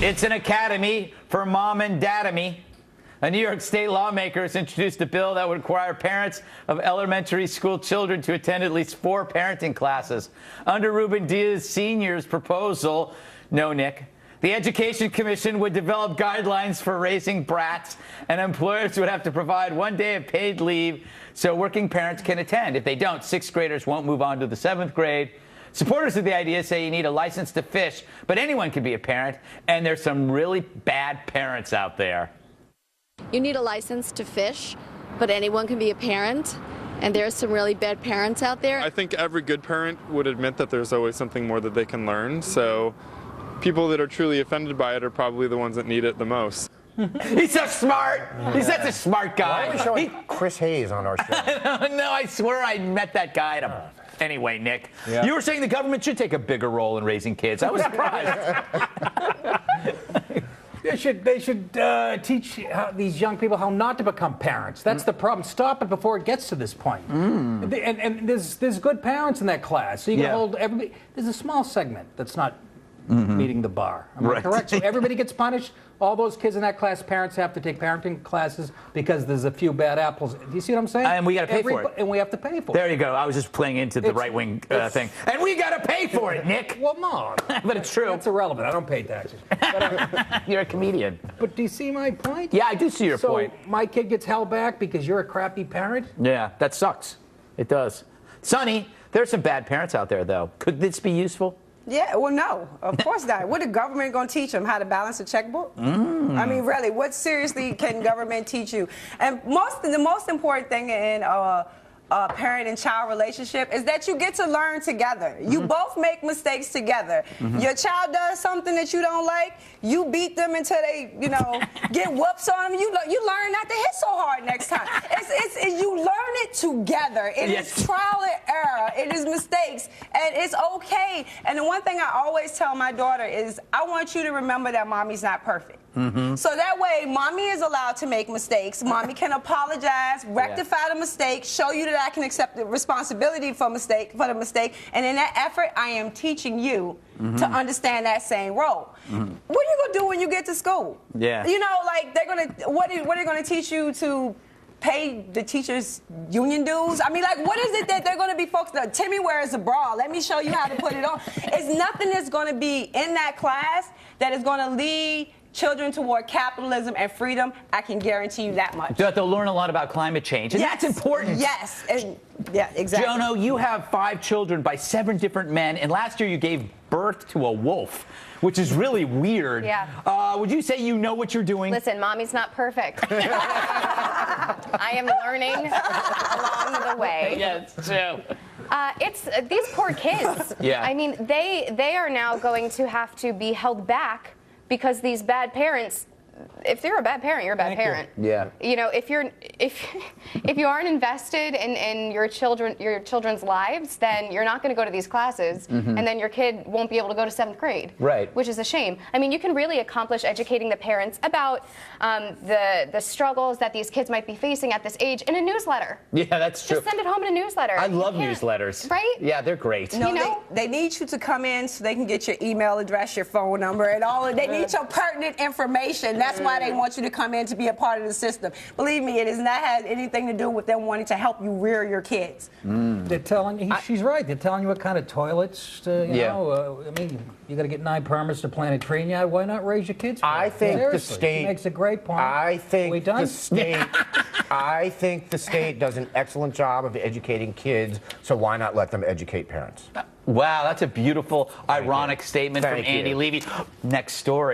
It's an academy for mom and dadamy. A New York State lawmaker has introduced a bill that would require parents of elementary school children to attend at least 4 parenting classes. Under Ruben Diaz Sr.'s proposal, no, Nick, the Education Commission would develop guidelines for raising brats, and employers would have to provide 1 day of paid leave so working parents can attend. If they don't, 6th graders won't move on to the 7th grade. Supporters of the idea say you need a license to fish, but anyone can be a parent, and there's some really bad parents out there. You need a license to fish, but anyone can be a parent, and there's some really bad parents out there. I think every good parent would admit that there's always something more that they can learn, so people that are truly offended by it are probably the ones that need it the most. He's so smart. He's such a smart guy. Why are we showing Chris Hayes on our show? No, I swear I met that guy at a... Anyway, Nick, you were saying the government should take a bigger role in raising kids. I was surprised. They should teach these young people how not to become parents. That's the problem. Stop it before it gets to this point. And there's good parents in that class. So you can hold everybody. There's a small segment that's not meeting the bar. Am I correct? So everybody gets punished. All those kids in that class, parents have to take parenting classes because there's a few bad apples. Do you see what I'm saying? And we got to pay for it. And we have to pay for it. There you go. I was just playing into the right-wing thing. And we got to pay for it, Nick. Well, no. But it's true. That's irrelevant. I don't pay taxes. But, you're a comedian. But do you see my point? Yeah, I do see your point. So my kid gets held back because you're a crappy parent? Yeah, that sucks. It does. Sonny, there's some bad parents out there, though. Could this be useful? Yeah, well, no, of course not. What the government going to teach them? How to balance a checkbook? I mean, really, what seriously can government teach you? And the most important thing in a parent and child relationship is that you get to learn together. You both make mistakes together. Your child does something that you don't like, you beat them until they, get whoops on them. You learn not to hit so hard next time. You learn it together. It is trial and error. It is mistakes, and it's okay. And the one thing I always tell my daughter is, I want you to remember that mommy's not perfect. So that way, mommy is allowed to make mistakes. Mommy can apologize, rectify the mistake, show you that I can accept the responsibility for the mistake. And in that effort, I am teaching you to understand that same role. What are you gonna do when you get to school? Yeah. Like they're gonna what are they gonna teach you to pay the teachers' union dues? I mean, like, what is it that they're going to be focused on? Timmy wears a bra. Let me show you how to put it on. It's nothing that's going to be in that class that is going to lead children toward capitalism and freedom. I can guarantee you that much. They'll learn a lot about climate change, and that's important. Yes, and, yeah, exactly. Jono, you have 5 children by 7 different men, and last year you gave birth to a wolf, which is really weird. Yeah. Would you say you know what you're doing? Listen, mommy's not perfect. I am learning along the way. Yes, true. It's these poor kids. I mean, they are now going to have to be held back because these bad parents. If you're a bad parent, you're a bad parent. Yeah. If you aren't invested in your children's lives, then you're not going to go to these classes, and then your kid won't be able to go to 7th grade. Right. Which is a shame. I mean, you can really accomplish educating the parents about the struggles that these kids might be facing at this age in a newsletter. Yeah, that's true. Just send it home in a newsletter. I love newsletters. Right? Yeah, they're great. No, they need you to come in so they can get your email address, your phone number, and all of. They need your pertinent information. That's why they want you to come in to be a part of the system. Believe me, it does not have anything to do with them wanting to help you rear your kids. They're telling you, she's right. They're telling you what kind of toilets, you know. I mean, you got to get 9 permits to plant a tree in your yard. Why not raise your kids? I think the state she makes a great point. I think the state. I think the state does an excellent job of educating kids. So why not let them educate parents? Wow, that's a beautiful, ironic statement from Andy Levy. Next story.